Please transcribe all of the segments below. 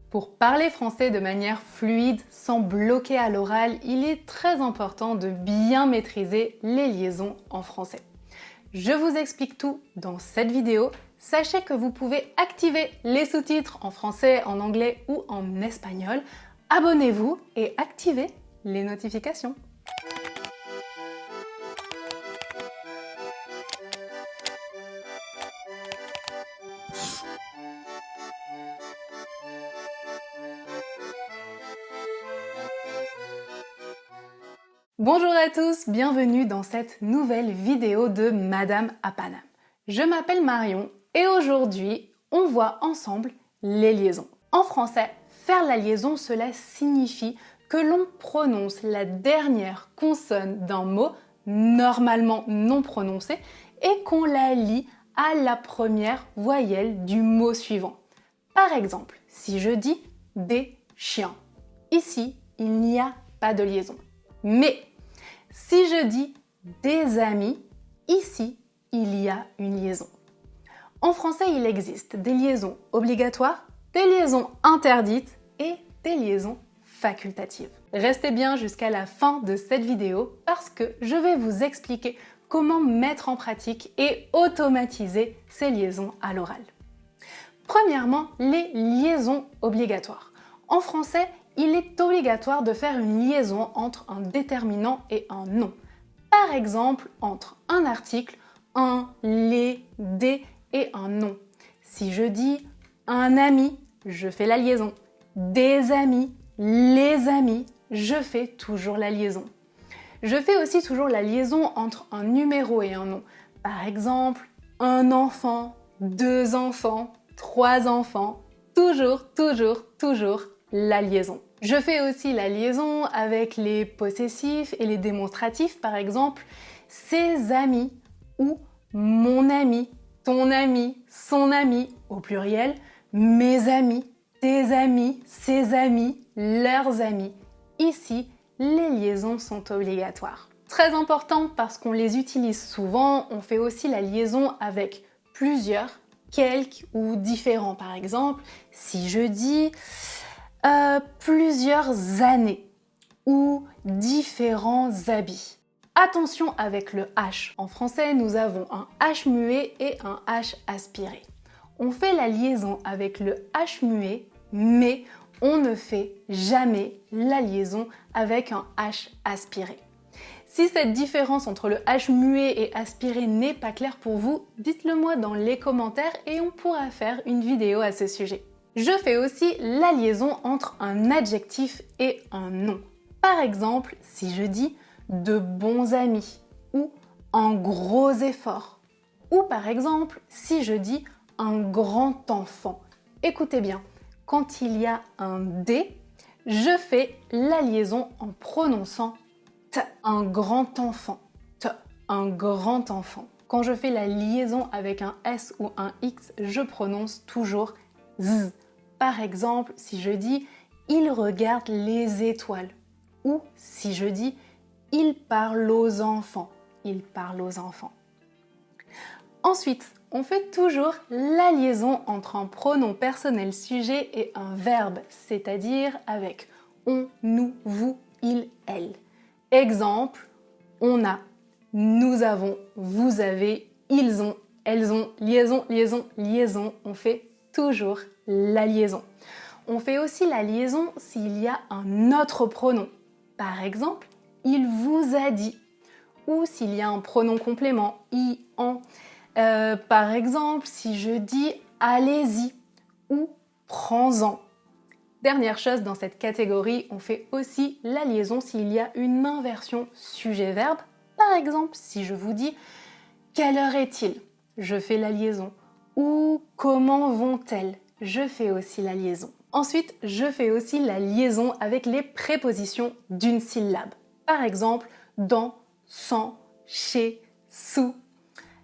Pour parler français de manière fluide, sans bloquer à l'oral, il est très important de bien maîtriser les liaisons en français. Je vous explique tout dans cette vidéo. Sachez que vous pouvez activer les sous-titres en français, en anglais ou en espagnol. Abonnez-vous et activez les notifications. Bonjour à tous, bienvenue dans cette nouvelle vidéo de Madame à Paname. Je m'appelle Marion et aujourd'hui, on voit ensemble les liaisons. En français, faire la liaison, cela signifie que l'on prononce la dernière consonne d'un mot, normalement non prononcé, et qu'on la lie à la première voyelle du mot suivant. Par exemple, si je dis des chiens, ici, il n'y a pas de liaison. Mais si je dis des amis, ici, il y a une liaison. En français, il existe des liaisons obligatoires, des liaisons interdites et des liaisons facultatives. Restez bien jusqu'à la fin de cette vidéo parce que je vais vous expliquer comment mettre en pratique et automatiser ces liaisons à l'oral. Premièrement, les liaisons obligatoires. En français, il est obligatoire de faire une liaison entre un déterminant et un nom. Par exemple, entre un article, un, les, des et un nom. Si je dis un ami, je fais la liaison. Des amis, les amis, je fais toujours la liaison. Je fais aussi toujours la liaison entre un numéro et un nom. Par exemple, un enfant, deux enfants, trois enfants. Toujours la liaison. Je fais aussi la liaison avec les possessifs et les démonstratifs, par exemple, ses amis ou mon ami, ton ami, son ami, au pluriel, mes amis, tes amis, ses amis, leurs amis. Ici, les liaisons sont obligatoires. Très important parce qu'on les utilise souvent, on fait aussi la liaison avec plusieurs, quelques ou différents. Par exemple, si je dis plusieurs années ou différents habits. Attention avec le H. En français, nous avons un H muet et un H aspiré. On fait la liaison avec le H muet, mais on ne fait jamais la liaison avec un H aspiré. Si cette différence entre le H muet et aspiré n'est pas claire pour vous, dites-le moi dans les commentaires et on pourra faire une vidéo à ce sujet. Je fais aussi la liaison entre un adjectif et un nom. Par exemple, si je dis de bons amis ou un gros effort. Ou par exemple, si je dis un grand enfant. Écoutez bien, quand il y a un D, je fais la liaison en prononçant T, un grand enfant. T, un grand enfant. Quand je fais la liaison avec un S ou un X, je prononce toujours Z. Par exemple, si je dis « il regarde les étoiles » ou si je dis « il parle aux enfants », il parle aux enfants. Ensuite, on fait toujours la liaison entre un pronom personnel sujet et un verbe, c'est-à-dire avec on, nous, vous, il, elle. Exemple, on a, nous avons, vous avez, ils ont, elles ont, liaison, liaison, liaison. On fait toujours la liaison. On fait aussi la liaison s'il y a un autre pronom. Par exemple, il vous a dit. Ou s'il y a un pronom complément, i, en. Par exemple, si je dis allez-y ou prends-en. Dernière chose dans cette catégorie, on fait aussi la liaison s'il y a une inversion sujet-verbe. Par exemple, si je vous dis quelle heure est-il? Je fais la liaison. Ou comment vont-elles? Je fais aussi la liaison. Ensuite, je fais aussi la liaison avec les prépositions d'une syllabe. Par exemple, dans, sans, chez, sous.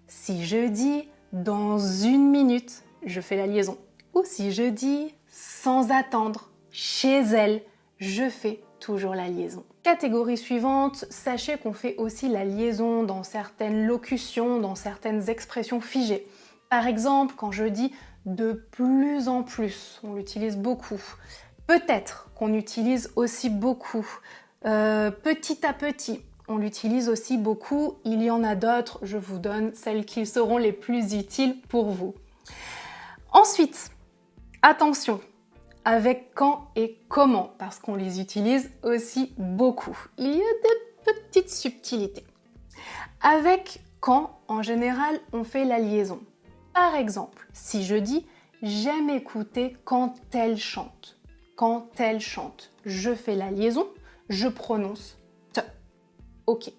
Si je dis dans une minute, je fais la liaison. Ou si je dis sans attendre, chez elle, je fais toujours la liaison. Catégorie suivante, sachez qu'on fait aussi la liaison dans certaines locutions, dans certaines expressions figées. Par exemple, quand je dis de plus en plus, on l'utilise beaucoup. Peut-être qu'on utilise aussi beaucoup. Petit à petit, on l'utilise aussi beaucoup. Il y en a d'autres, je vous donne celles qui seront les plus utiles pour vous. Ensuite, attention, avec quand et comment, parce qu'on les utilise aussi beaucoup. Il y a des petites subtilités. Avec quand, en général, on fait la liaison. Par exemple, si je dis « j'aime écouter quand elle chante ». Quand elle chante, je fais la liaison, je prononce « te ». Ok.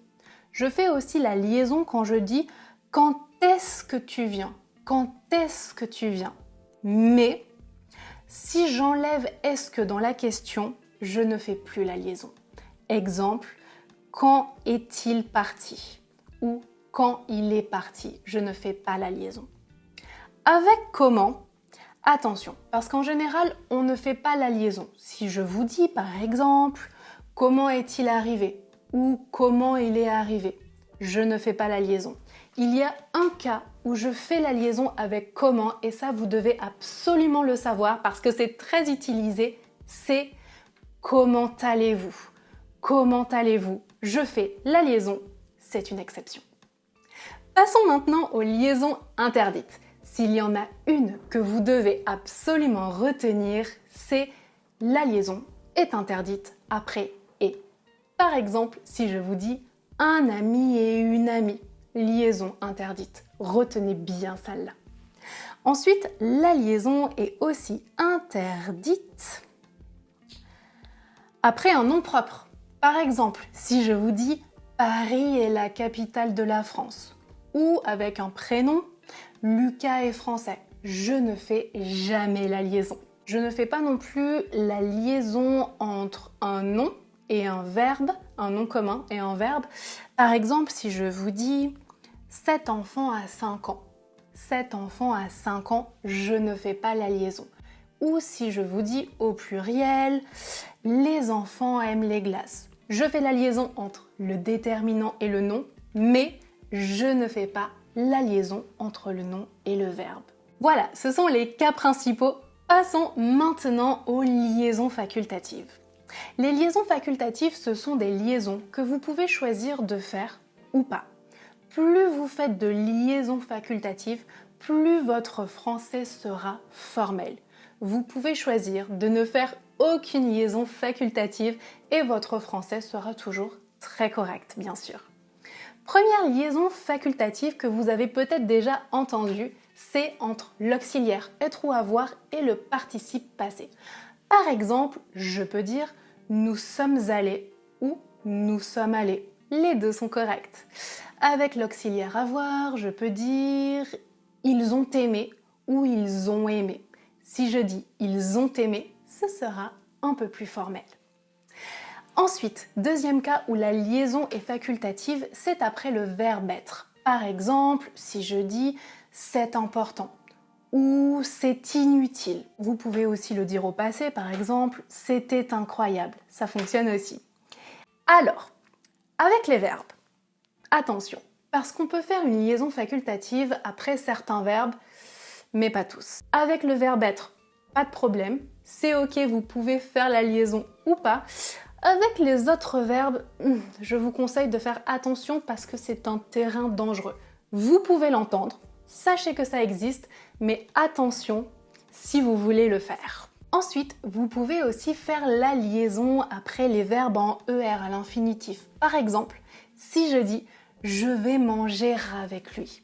Je fais aussi la liaison quand je dis « quand est-ce que tu viens ?» Quand est-ce que tu viens? Mais si j'enlève « est-ce que » dans la question, je ne fais plus la liaison. Exemple, quand est-il parti? Ou quand il est parti, je ne fais pas la liaison. Avec comment, attention, parce qu'en général, on ne fait pas la liaison. Si je vous dis par exemple, comment est-il arrivé? Ou comment il est arrivé, je ne fais pas la liaison. Il y a un cas où je fais la liaison avec comment, et ça vous devez absolument le savoir parce que c'est très utilisé, c'est comment allez-vous? Comment allez-vous? Je fais la liaison, c'est une exception. Passons maintenant aux liaisons interdites. S'il y en a une que vous devez absolument retenir, c'est la liaison est interdite après et. Par exemple, si je vous dis un ami et une amie, liaison interdite. Retenez bien celle-là. Ensuite, la liaison est aussi interdite après un nom propre. Par exemple, si je vous dis Paris est la capitale de la France, ou avec un prénom, Lucas est français, je ne fais jamais la liaison. Je ne fais pas non plus la liaison entre un nom et un verbe, un nom commun et un verbe. Par exemple, si je vous dis cet enfant a 5 ans, cet enfant a 5 ans, je ne fais pas la liaison. Ou si je vous dis au pluriel, les enfants aiment les glaces. Je fais la liaison entre le déterminant et le nom, mais je ne fais pas la liaison entre le nom et le verbe. Voilà, ce sont les cas principaux. Passons maintenant aux liaisons facultatives. Les liaisons facultatives, ce sont des liaisons que vous pouvez choisir de faire ou pas. Plus vous faites de liaisons facultatives, plus votre français sera formel. Vous pouvez choisir de ne faire aucune liaison facultative et votre français sera toujours très correct, bien sûr. Première liaison facultative que vous avez peut-être déjà entendue, c'est entre l'auxiliaire être ou avoir et le participe passé. Par exemple, je peux dire « nous sommes allés » ou « nous sommes allés ». Les deux sont corrects. Avec l'auxiliaire avoir, je peux dire « ils ont aimé » ou « ils ont aimé ». Si je dis « ils ont aimé », ce sera un peu plus formel. Ensuite, deuxième cas où la liaison est facultative, c'est après le verbe être. Par exemple, si je dis « c'est important » ou « c'est inutile ». Vous pouvez aussi le dire au passé, par exemple « c'était incroyable ». Ça fonctionne aussi. Alors, avec les verbes, attention, parce qu'on peut faire une liaison facultative après certains verbes, mais pas tous. Avec le verbe être, pas de problème, c'est ok, vous pouvez faire la liaison ou pas. Avec les autres verbes, je vous conseille de faire attention parce que c'est un terrain dangereux. Vous pouvez l'entendre, sachez que ça existe, mais attention si vous voulez le faire. Ensuite, vous pouvez aussi faire la liaison après les verbes en ER à l'infinitif. Par exemple, si je dis « je vais manger avec lui ».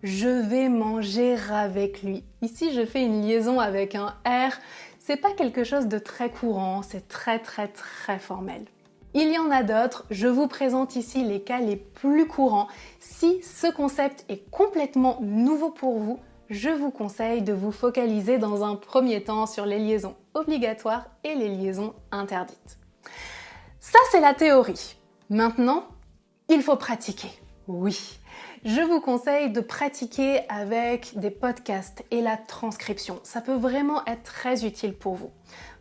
Je vais manger avec lui. Ici, je fais une liaison avec un R. C'est pas quelque chose de très courant, c'est très formel. Il y en a d'autres, je vous présente ici les cas les plus courants. Si ce concept est complètement nouveau pour vous, je vous conseille de vous focaliser dans un premier temps sur les liaisons obligatoires et les liaisons interdites. Ça, c'est la théorie. Maintenant, il faut pratiquer. Oui, je vous conseille de pratiquer avec des podcasts et la transcription. Ça peut vraiment être très utile pour vous.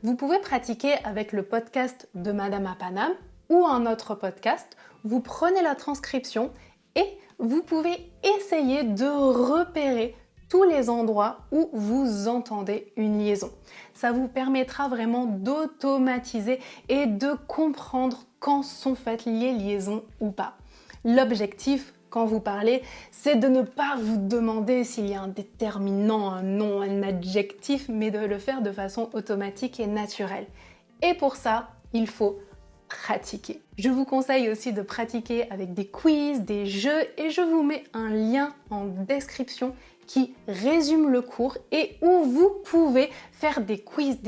Vous pouvez pratiquer avec le podcast de Madame à Paname ou un autre podcast. Vous prenez la transcription et vous pouvez essayer de repérer tous les endroits où vous entendez une liaison. Ça vous permettra vraiment d'automatiser et de comprendre quand sont faites les liaisons ou pas. L'objectif, quand vous parlez, c'est de ne pas vous demander s'il y a un déterminant, un nom, un adjectif, mais de le faire de façon automatique et naturelle. Et pour ça, il faut pratiquer. Je vous conseille aussi de pratiquer avec des quiz, des jeux, et je vous mets un lien en description qui résume le cours et où vous pouvez faire des quiz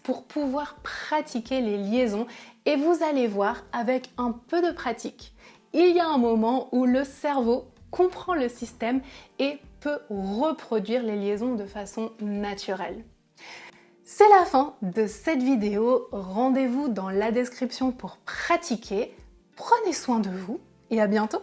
pour pouvoir pratiquer les liaisons. Et vous allez voir, avec un peu de pratique, il y a un moment où le cerveau comprend le système et peut reproduire les liaisons de façon naturelle. C'est la fin de cette vidéo. Rendez-vous dans la description pour pratiquer. Prenez soin de vous et à bientôt!